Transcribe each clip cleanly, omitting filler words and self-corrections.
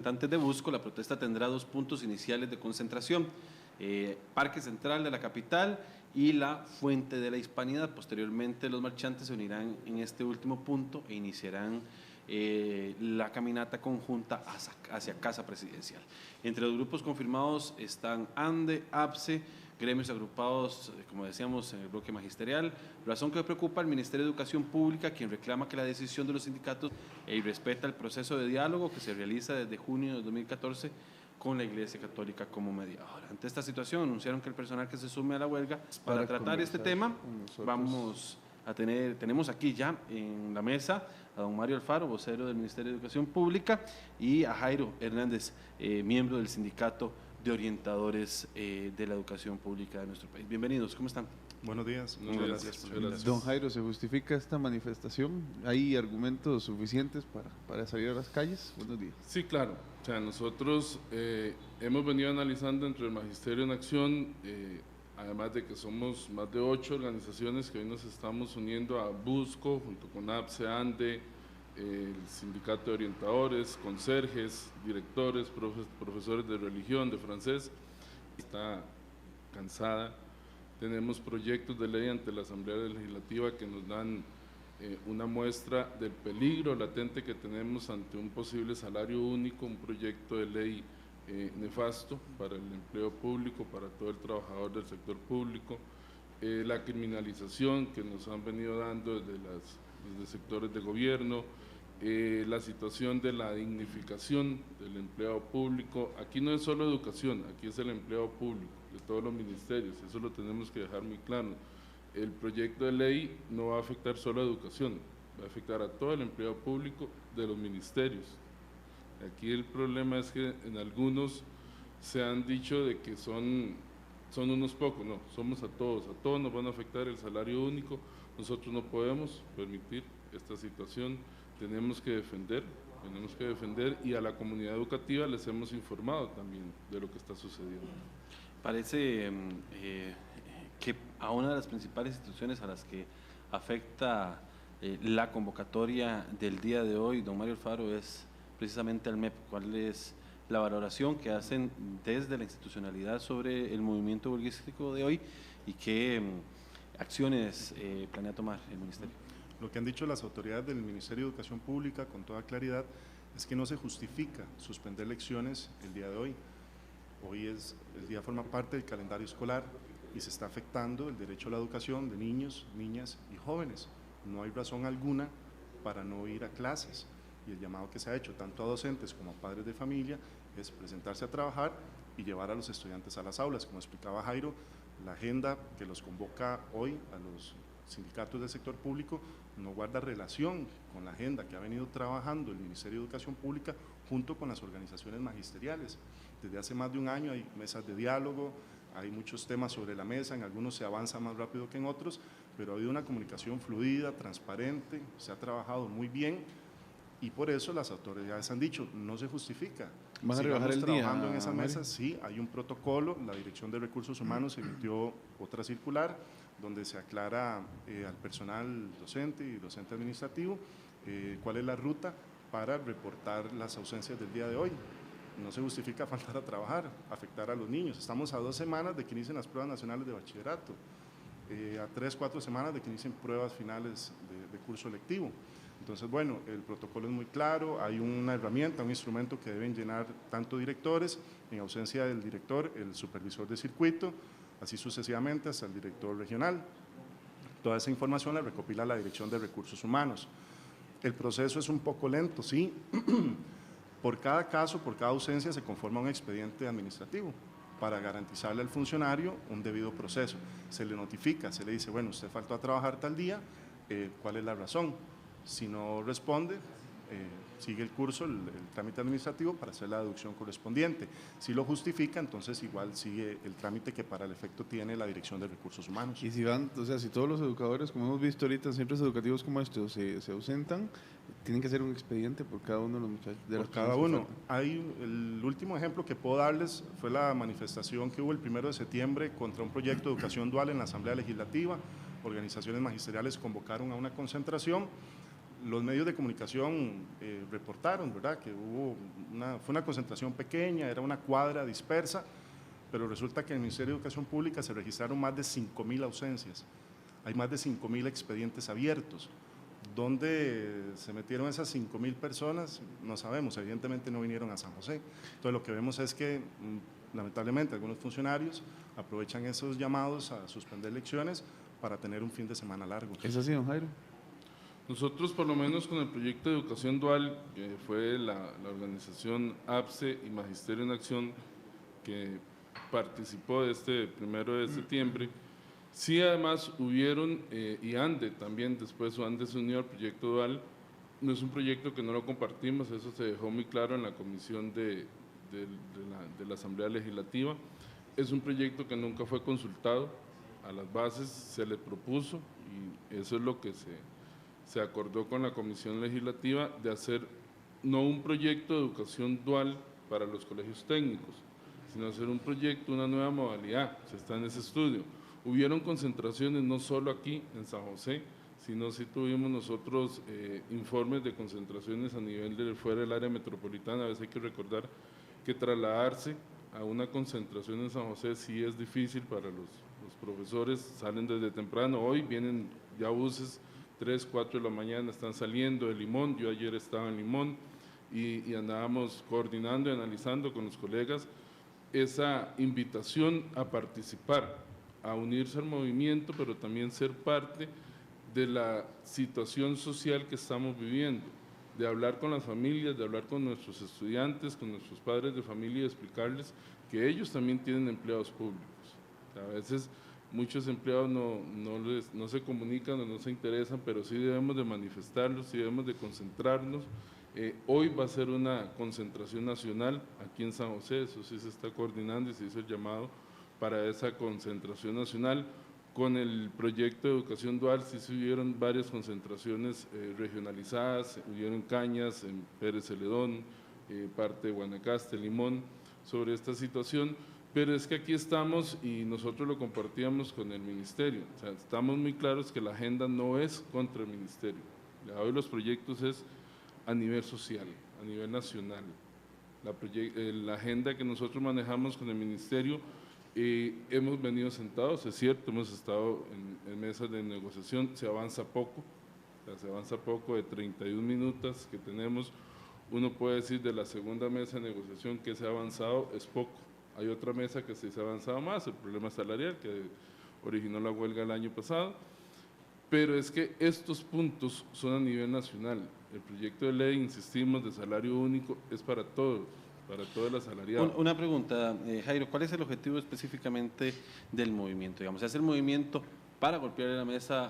Representantes de Busco, la protesta tendrá dos puntos iniciales de concentración, Parque Central de la capital y la Fuente de la Hispanidad. Posteriormente los marchantes se unirán en este último punto e iniciarán la caminata conjunta hacia Casa Presidencial. Entre los grupos confirmados están ANDE, APSE, gremios agrupados, como decíamos, en el bloque magisterial, razón que preocupa al Ministerio de Educación Pública, quien reclama que la decisión de los sindicatos respeta el proceso de diálogo que se realiza desde junio de 2014 con la Iglesia Católica como mediadora. Ante esta situación, anunciaron que el personal que se sume a la huelga para tratar este tema, tenemos aquí ya en la mesa a don Mario Alfaro, vocero del Ministerio de Educación Pública, y a Jairo Hernández, miembro del Sindicato de Orientadores de la Educación Pública de nuestro país. Bienvenidos, ¿cómo están? Buenos días. Muchas gracias. Don Jairo, ¿se justifica esta manifestación? ¿Hay argumentos suficientes para salir a las calles? Buenos días. Sí, claro. O sea, nosotros hemos venido analizando entre el Magisterio en Acción, además de que somos más de 8 organizaciones que hoy nos estamos uniendo a Busco, junto con APSE, ANDE, el Sindicato de Orientadores, conserjes, directores, profesores de religión, de francés. Está cansada. Tenemos proyectos de ley ante la Asamblea Legislativa que nos dan una muestra del peligro latente que tenemos ante un posible salario único, un proyecto de ley nefasto para el empleo público, para todo el trabajador del sector público, la criminalización que nos han venido dando desde sectores de gobierno, la situación de la dignificación del empleado público. Aquí no es solo educación, aquí es el empleado público de todos los ministerios, eso lo tenemos que dejar muy claro. El proyecto de ley no va a afectar solo a educación, va a afectar a todo el empleado público de los ministerios. Aquí el problema es que en algunos se han dicho de que son unos pocos, no, somos a todos nos van a afectar el salario único. Nosotros no podemos permitir esta situación, tenemos que defender y a la comunidad educativa les hemos informado también de lo que está sucediendo. Parece que a una de las principales instituciones a las que afecta la convocatoria del día de hoy, don Mario Alfaro, es precisamente al MEP. ¿Cuál es la valoración que hacen desde la institucionalidad sobre el movimiento huelguístico de hoy y qué acciones planea tomar el Ministerio? Lo que han dicho las autoridades del Ministerio de Educación Pública con toda claridad es que no se justifica suspender lecciones el día de hoy. Hoy el día forma parte del calendario escolar y se está afectando el derecho a la educación de niños, niñas y jóvenes. No hay razón alguna para no ir a clases y el llamado que se ha hecho tanto a docentes como a padres de familia es presentarse a trabajar y llevar a los estudiantes a las aulas. Como explicaba Jairo, la agenda que los convoca hoy a los sindicatos del sector público no guarda relación con la agenda que ha venido trabajando el Ministerio de Educación Pública junto con las organizaciones magisteriales. Desde hace más de un año hay mesas de diálogo, hay muchos temas sobre la mesa, en algunos se avanza más rápido que en otros, pero ha habido una comunicación fluida, transparente, se ha trabajado muy bien y por eso las autoridades han dicho, no se justifica. ¿Van a rebajar el día? Trabajando en esa mesa, sí, hay un protocolo, la Dirección de Recursos Humanos emitió otra circular donde se aclara al personal docente y docente administrativo cuál es la ruta para reportar las ausencias del día de hoy. No se justifica faltar a trabajar, afectar a los niños. Estamos a 2 semanas de que inicien las pruebas nacionales de bachillerato, a 3, 4 semanas de que inicien pruebas finales de curso lectivo. Entonces, bueno, el protocolo es muy claro, hay una herramienta, un instrumento que deben llenar tanto directores, en ausencia del director, el supervisor de circuito, así sucesivamente hasta el director regional. Toda esa información la recopila la Dirección de Recursos Humanos. El proceso es un poco lento, sí. Por cada caso, por cada ausencia se conforma un expediente administrativo para garantizarle al funcionario un debido proceso. Se le notifica, se le dice, bueno, usted faltó a trabajar tal día, ¿cuál es la razón? Si no responde, sigue el curso, el trámite administrativo para hacer la deducción correspondiente. Si lo justifica, entonces igual sigue el trámite que para el efecto tiene la Dirección de Recursos Humanos. Y si van, o sea, si todos los educadores, como hemos visto ahorita en centros educativos como estos, se ausentan, tienen que hacer un expediente por cada uno de los muchachos. Por cada uno. El último ejemplo que puedo darles fue la manifestación que hubo el 1 de septiembre contra un proyecto de educación dual en la Asamblea Legislativa. Organizaciones magisteriales convocaron a una concentración. Los medios de comunicación reportaron, ¿verdad?, que fue una concentración pequeña, era una cuadra dispersa, pero resulta que en el Ministerio de Educación Pública se registraron más de 5.000 ausencias, hay más de 5.000 expedientes abiertos. ¿Dónde se metieron esas 5.000 personas? No sabemos, evidentemente no vinieron a San José. Entonces lo que vemos es que lamentablemente algunos funcionarios aprovechan esos llamados a suspender lecciones para tener un fin de semana largo. ¿Es así, don Jairo? Nosotros, por lo menos con el proyecto de educación dual, que fue la organización APSE y Magisterio en Acción que participó de este 1 de septiembre, sí además hubieron, y ANDE también después, ANDE se unió al proyecto dual. No es un proyecto que no lo compartimos, eso se dejó muy claro en la comisión de la Asamblea Legislativa. Es un proyecto que nunca fue consultado, a las bases se le propuso y eso es lo que se acordó con la Comisión Legislativa, de hacer no un proyecto de educación dual para los colegios técnicos, sino hacer un proyecto, una nueva modalidad. Se está en ese estudio. Hubieron concentraciones no solo aquí en San José, sino sí tuvimos nosotros informes de concentraciones a nivel de fuera del área metropolitana. A veces hay que recordar que trasladarse a una concentración en San José sí es difícil para los profesores, salen desde temprano. Hoy vienen ya buses 3, 4 de la mañana, están saliendo de Limón. Yo ayer estaba en Limón y andábamos coordinando y analizando con los colegas esa invitación a participar, a unirse al movimiento, pero también ser parte de la situación social que estamos viviendo, de hablar con las familias, de hablar con nuestros estudiantes, con nuestros padres de familia y explicarles que ellos también tienen empleados públicos. A veces muchos empleados no se comunican o no se interesan, pero sí debemos de manifestarlos, sí debemos de concentrarnos. Hoy va a ser una concentración nacional aquí en San José, eso sí se está coordinando y se hizo el llamado para esa concentración nacional. Con el proyecto de educación dual sí se hubieron varias concentraciones regionalizadas, hubieron en Cañas, en Pérez Celedón, parte de Guanacaste, Limón, sobre esta situación, pero es que aquí estamos y nosotros lo compartíamos con el ministerio. O sea, estamos muy claros que la agenda no es contra el ministerio, hoy los proyectos es a nivel social, a nivel nacional. La agenda que nosotros manejamos con el ministerio, hemos venido sentados, es cierto, hemos estado en mesas de negociación, se avanza poco, o sea, se avanza poco de 31 minutos que tenemos. Uno puede decir de la segunda mesa de negociación que se ha avanzado es poco. Hay otra mesa que sí se ha avanzado más, el problema salarial que originó la huelga el año pasado, pero es que estos puntos son a nivel nacional. El proyecto de ley, insistimos, de salario único es para todos el asalariado. Una pregunta, Jairo, ¿cuál es el objetivo específicamente del movimiento? Digamos, ¿se hace el movimiento para golpearle la mesa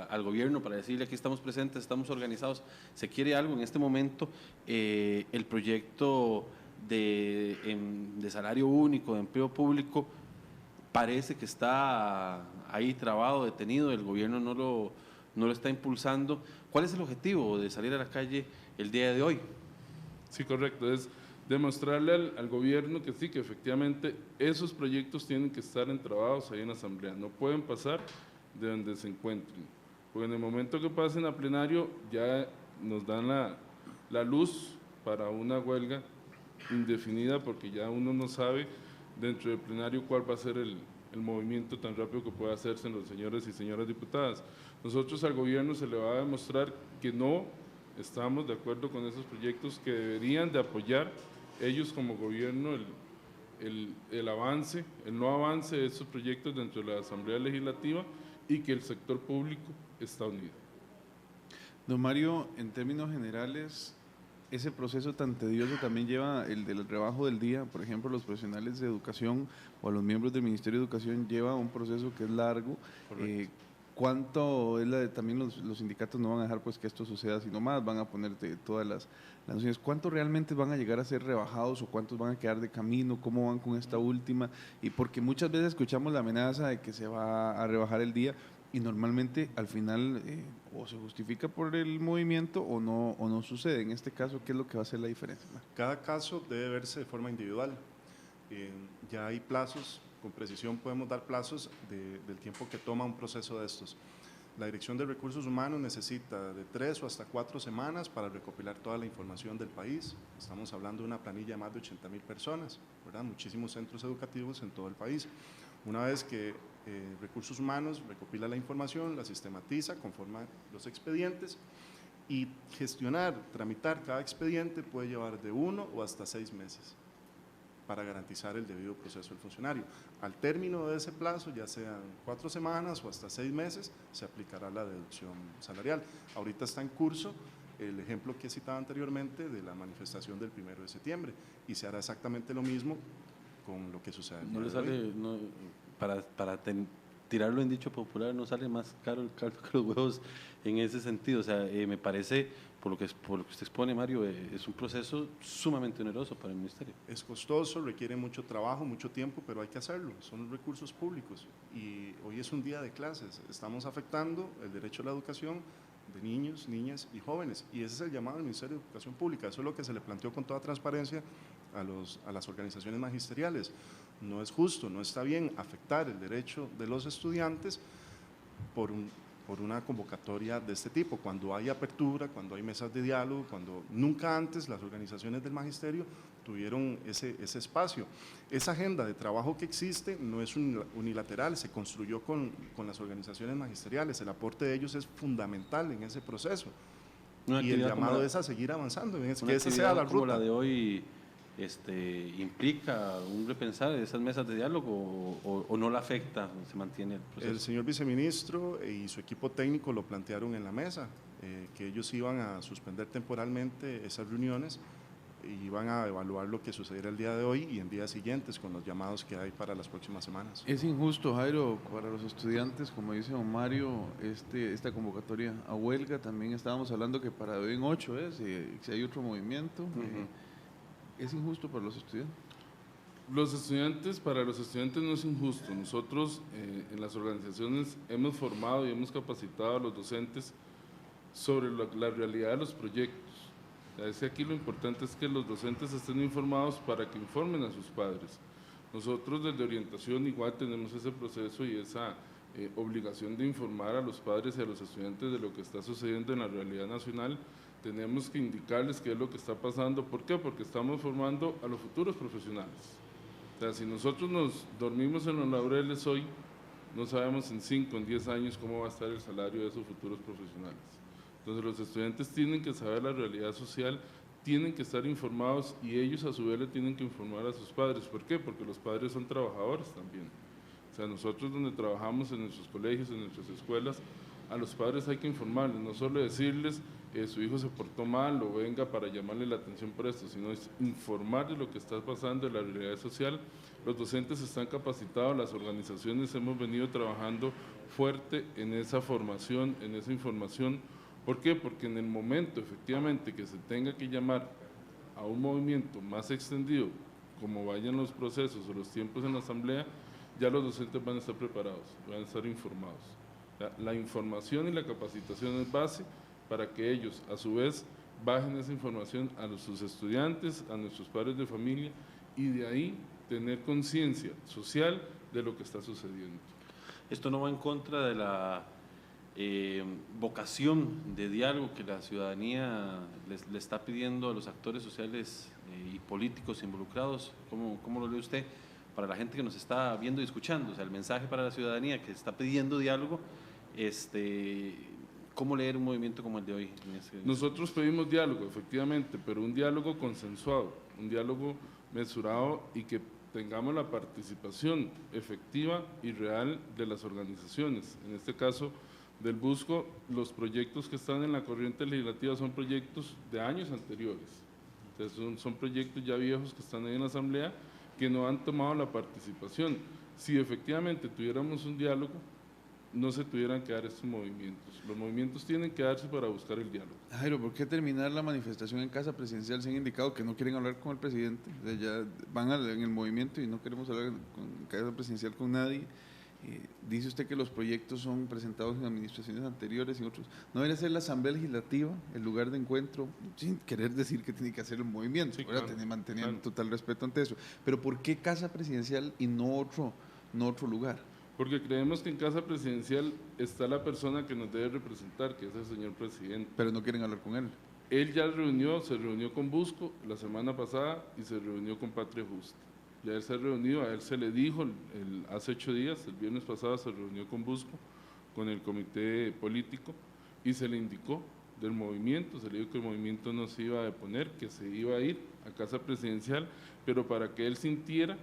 al gobierno, para decirle aquí estamos presentes, estamos organizados? ¿Se quiere algo en este momento? El proyecto de salario único, de empleo público, parece que está ahí trabado, detenido, el gobierno no lo está impulsando. ¿Cuál es el objetivo de salir a la calle el día de hoy? Sí, correcto, es demostrarle al gobierno que sí, que efectivamente esos proyectos tienen que estar entrabados ahí en la asamblea, no pueden pasar de donde se encuentren, porque en el momento que pasen a plenario ya nos dan la luz para una huelga indefinida, porque ya uno no sabe dentro del plenario cuál va a ser el movimiento tan rápido que pueda hacerse en los señores y señoras diputadas. Nosotros al gobierno se le va a demostrar que no estamos de acuerdo con esos proyectos, que deberían de apoyar ellos como gobierno el avance, el no avance de estos proyectos dentro de la Asamblea Legislativa, y que el sector público está unido. Don Mario, en términos generales, ese proceso tan tedioso también lleva el del rebajo del día. Por ejemplo, los profesionales de educación o los miembros del Ministerio de Educación lleva un proceso que es largo. ¿Cuánto es también los sindicatos no van a dejar pues que esto suceda sino más? Van a ponerte todas las nociones. ¿Cuántos realmente van a llegar a ser rebajados o cuántos van a quedar de camino? ¿Cómo van con esta última? Y porque muchas veces escuchamos la amenaza de que se va a rebajar el día y normalmente al final o se justifica por el movimiento o no sucede. En este caso, ¿qué es lo que va a hacer la diferencia? Cada caso debe verse de forma individual. Ya hay plazos, con precisión podemos dar plazos del tiempo que toma un proceso de estos. La Dirección de Recursos Humanos necesita de 3 o hasta 4 semanas para recopilar toda la información del país. Estamos hablando de una planilla de más de 80,000 personas, ¿verdad? Muchísimos centros educativos en todo el país. Una vez que Recursos Humanos recopila la información, la sistematiza, conforma los expedientes, y gestionar, tramitar cada expediente puede llevar de 1 o hasta 6 meses para garantizar el debido proceso del funcionario. Al término de ese plazo, ya sean 4 semanas o hasta 6 meses, se aplicará la deducción salarial. Ahorita está en curso el ejemplo que he citado anteriormente de la manifestación del 1 de septiembre, y se hará exactamente lo mismo con lo que sucede. No le sale, no, tirarlo en dicho popular, no sale más caro el caldo que los huevos en ese sentido. O sea, me parece, por lo que usted expone, Mario, es un proceso sumamente oneroso para el ministerio. Es costoso, requiere mucho trabajo, mucho tiempo, pero hay que hacerlo. Son recursos públicos y hoy es un día de clases. Estamos afectando el derecho a la educación de niños, niñas y jóvenes, y ese es el llamado del Ministerio de Educación Pública. Eso es lo que se le planteó con toda transparencia a las organizaciones magisteriales. No es justo, no está bien afectar el derecho de los estudiantes por una convocatoria de este tipo, cuando hay apertura, cuando hay mesas de diálogo, cuando nunca antes las organizaciones del magisterio tuvieron ese espacio. Esa agenda de trabajo que existe no es unilateral, se construyó con las organizaciones magisteriales, el aporte de ellos es fundamental en ese proceso, y el llamado es a seguir avanzando, que esa sea la ruta. Como la de hoy implica un repensar de esas mesas de diálogo o no la afecta, se mantiene el proceso. El señor viceministro y su equipo técnico lo plantearon en la mesa, que ellos iban a suspender temporalmente esas reuniones y iban a evaluar lo que sucediera el día de hoy y en días siguientes con los llamados que hay para las próximas semanas. Es injusto, Jairo, para los estudiantes, como dice don Mario, esta convocatoria a huelga. También estábamos hablando que para hoy en 8 si hay otro movimiento. ¿Es injusto para los estudiantes? Para los estudiantes no es injusto. Nosotros en las organizaciones hemos formado y hemos capacitado a los docentes sobre la realidad de los proyectos. Es que aquí lo importante es que los docentes estén informados para que informen a sus padres. Nosotros desde orientación igual tenemos ese proceso y esa obligación de informar a los padres y a los estudiantes de lo que está sucediendo en la realidad nacional. Tenemos que indicarles qué es lo que está pasando. ¿Por qué? Porque estamos formando a los futuros profesionales. O sea, si nosotros nos dormimos en los laureles hoy, no sabemos en 5, en 10 años cómo va a estar el salario de esos futuros profesionales. Entonces los estudiantes tienen que saber la realidad social, tienen que estar informados y ellos a su vez le tienen que informar a sus padres. ¿Por qué? Porque los padres son trabajadores también. O sea, nosotros donde trabajamos en nuestros colegios, en nuestras escuelas, a los padres hay que informarles, no solo decirles su hijo se portó mal o venga para llamarle la atención por esto, sino es informar de lo que está pasando en la realidad social. Los docentes están capacitados, las organizaciones hemos venido trabajando fuerte en esa formación, en esa información. ¿Por qué? Porque en el momento efectivamente que se tenga que llamar a un movimiento más extendido, como vayan los procesos o los tiempos en la asamblea, ya los docentes van a estar preparados, van a estar informados. La información y la capacitación es base para que ellos a su vez bajen esa información a sus estudiantes, a nuestros padres de familia y de ahí tener conciencia social de lo que está sucediendo. Esto no va en contra de la vocación de diálogo que la ciudadanía le está pidiendo a los actores sociales y políticos involucrados. ¿Cómo lo lee usted? Para la gente que nos está viendo y escuchando, o sea, el mensaje para la ciudadanía que está pidiendo diálogo, ¿cómo leer un movimiento como el de hoy? Nosotros pedimos diálogo, efectivamente, pero un diálogo consensuado, un diálogo mesurado y que tengamos la participación efectiva y real de las organizaciones. En este caso del Busco, los proyectos que están en la corriente legislativa son proyectos de años anteriores. Entonces son proyectos ya viejos que están ahí en la Asamblea que no han tomado la participación. Si efectivamente tuviéramos un diálogo, no se tuvieran que dar estos movimientos. Los movimientos tienen que darse para buscar el diálogo. Jairo, ¿por qué terminar la manifestación en Casa Presidencial? Se han indicado que no quieren hablar con el presidente, o sea, ya van en el movimiento y no queremos hablar en Casa Presidencial con nadie. Dice usted que los proyectos son presentados en administraciones anteriores y otros. ¿No debería ser la Asamblea Legislativa el lugar de encuentro? Sin querer decir que tiene que hacer el movimiento, sí, claro, manteniendo total respeto ante eso. Pero ¿por qué Casa Presidencial y no otro lugar? porque creemos que en Casa Presidencial está la persona que nos debe representar, que es el señor presidente. Pero no quieren hablar con él. Él ya se reunió con Busco la semana pasada y se reunió con Patria Justa. Ya él se ha reunido, a él se le dijo hace 8 días, el viernes pasado se reunió con Busco, con el comité político, y se le indicó del movimiento, se le dijo que el movimiento no se iba a deponer, que se iba a ir a Casa Presidencial, pero para que él sintiera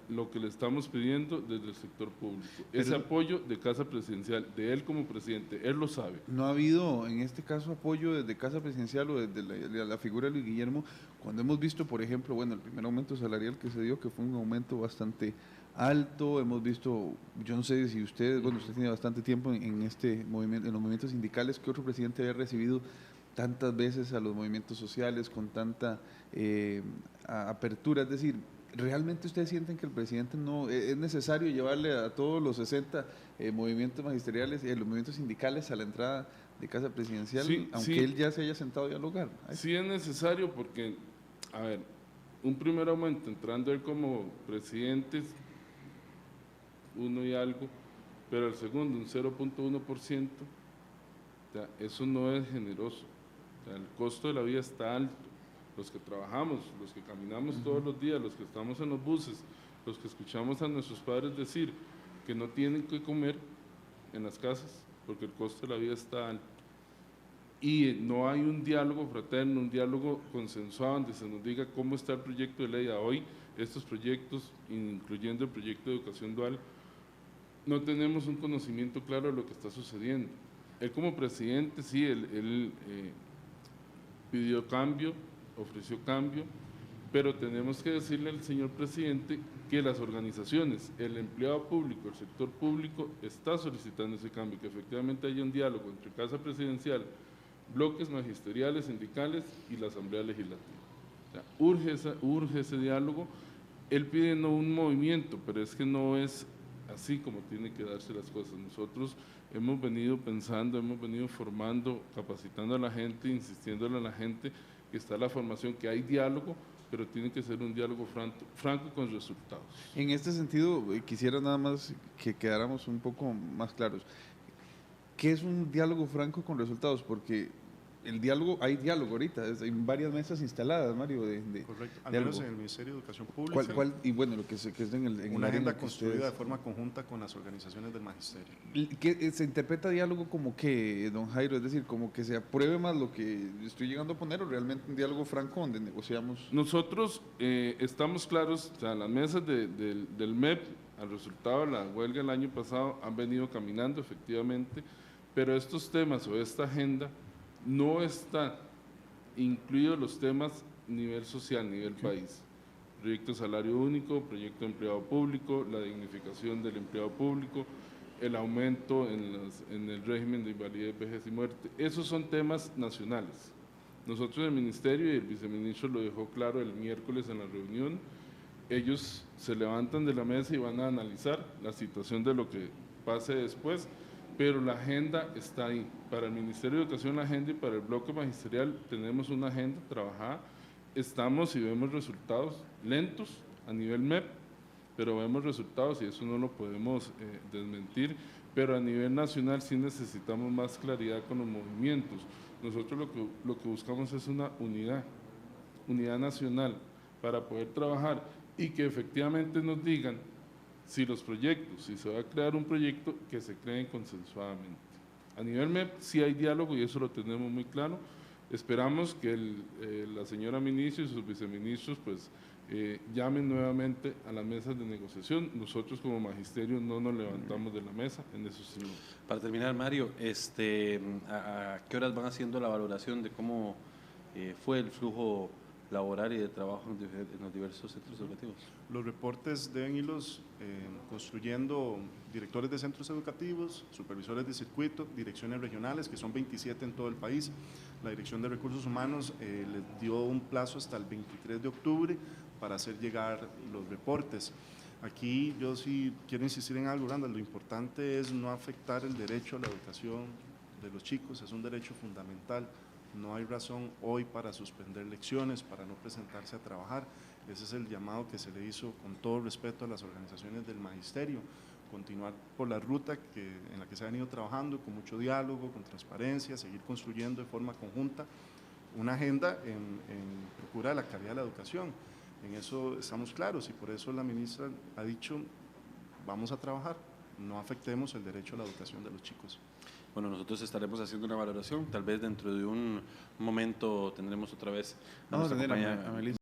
lo que le estamos pidiendo desde el sector público, ese apoyo de Casa Presidencial, de él como presidente, él lo sabe. ¿No ha habido en este caso apoyo desde Casa Presidencial o desde la figura de Luis Guillermo, cuando hemos visto, por ejemplo, bueno, el primer aumento salarial que se dio, que fue un aumento bastante alto, hemos visto, yo no sé si ustedes, bueno, usted tiene bastante tiempo en este movimiento, en los movimientos sindicales, ¿qué otro presidente había recibido tantas veces a los movimientos sociales con tanta apertura? Es decir, ¿realmente ustedes sienten que el presidente no es necesario llevarle a todos los 60 movimientos magisteriales y los movimientos sindicales a la entrada de Casa Presidencial, sí, aunque sí, él ya se haya sentado a dialogar? Sí es necesario porque, a ver, un primer aumento entrando él como presidente, 1 y algo, pero el segundo un 0.1%, eso no es generoso. El costo de la vida está alto. Los que trabajamos, los que caminamos todos los días, los que estamos en los buses, los que escuchamos a nuestros padres decir que no tienen que comer en las casas porque el costo de la vida está alto. Y no hay un diálogo fraterno, un diálogo consensuado donde se nos diga cómo está el proyecto de ley a hoy. Estos proyectos, incluyendo el proyecto de educación dual, no tenemos un conocimiento claro de lo que está sucediendo. Él como presidente, sí, él pidió cambio, ofreció cambio, pero tenemos que decirle al señor presidente que las organizaciones, el empleado público, el sector público está solicitando ese cambio, que efectivamente haya un diálogo entre Casa Presidencial, bloques magisteriales, sindicales y la Asamblea Legislativa. O sea, urge ese diálogo. Él pide no un movimiento, pero es que no es así como tienen que darse las cosas. Nosotros hemos venido pensando, hemos venido formando, capacitando a la gente, insistiéndole a la gente que está la formación, que hay diálogo, pero tiene que ser un diálogo franco con resultados. En este sentido, quisiera nada más que quedáramos un poco más claros. ¿Qué es un diálogo franco con resultados? Porque el diálogo, hay diálogo ahorita, hay varias mesas instaladas, Mario. Correcto, al menos en el Ministerio de Educación Pública. Y bueno, lo que es en el una agenda área construida de forma conjunta con las organizaciones del magisterio. ¿Qué se interpreta diálogo como que, don Jairo? Es decir, como que se apruebe más lo que estoy llegando a poner, o realmente un diálogo franco donde negociamos. Nosotros estamos claros, o sea, las mesas del MEP, al resultado de la huelga el año pasado, han venido caminando efectivamente, pero estos temas o esta agenda no están incluidos los temas nivel social, nivel país. Proyecto de salario único, proyecto de empleado público, la dignificación del empleado público, el aumento en el régimen de invalidez, vejez y muerte. Esos son temas nacionales. Nosotros en el Ministerio, y el viceministro lo dejó claro el miércoles en la reunión, ellos se levantan de la mesa y van a analizar la situación de lo que pase después, pero la agenda está ahí. Para el Ministerio de Educación la agenda y para el bloque magisterial tenemos una agenda trabajada. Estamos y vemos resultados lentos a nivel MEP, pero vemos resultados y eso no lo podemos desmentir, pero a nivel nacional sí necesitamos más claridad con los movimientos. Nosotros lo que buscamos es una unidad nacional para poder trabajar y que efectivamente nos digan si los proyectos, si se va a crear un proyecto, que se creen consensuadamente. A nivel MEP sí hay diálogo y eso lo tenemos muy claro. Esperamos que la señora ministra y sus viceministros pues llamen nuevamente a las mesas de negociación. Nosotros como magisterio no nos levantamos de la mesa, en eso sí. Para terminar, Mario, ¿a qué horas van haciendo la valoración de cómo fue el flujo laboral y de trabajo en los diversos centros educativos? Los reportes deben irlos construyendo directores de centros educativos, supervisores de circuito, direcciones regionales, que son 27 en todo el país. La Dirección de Recursos Humanos les dio un plazo hasta el 23 de octubre para hacer llegar los reportes. Aquí yo sí quiero insistir en algo, Randall, lo importante es no afectar el derecho a la educación de los chicos, es un derecho fundamental no hay razón hoy para suspender lecciones, para no presentarse a trabajar. Ese es el llamado que se le hizo con todo respeto a las organizaciones del magisterio, continuar por la ruta en la que se ha venido trabajando, con mucho diálogo, con transparencia, seguir construyendo de forma conjunta una agenda en procura de la calidad de la educación. En eso estamos claros y por eso la ministra ha dicho, vamos a trabajar, no afectemos el derecho a la educación de los chicos. Bueno, nosotros estaremos haciendo una valoración, tal vez dentro de un momento tendremos otra vez a Vamos a nuestra tener compañera a Melissa.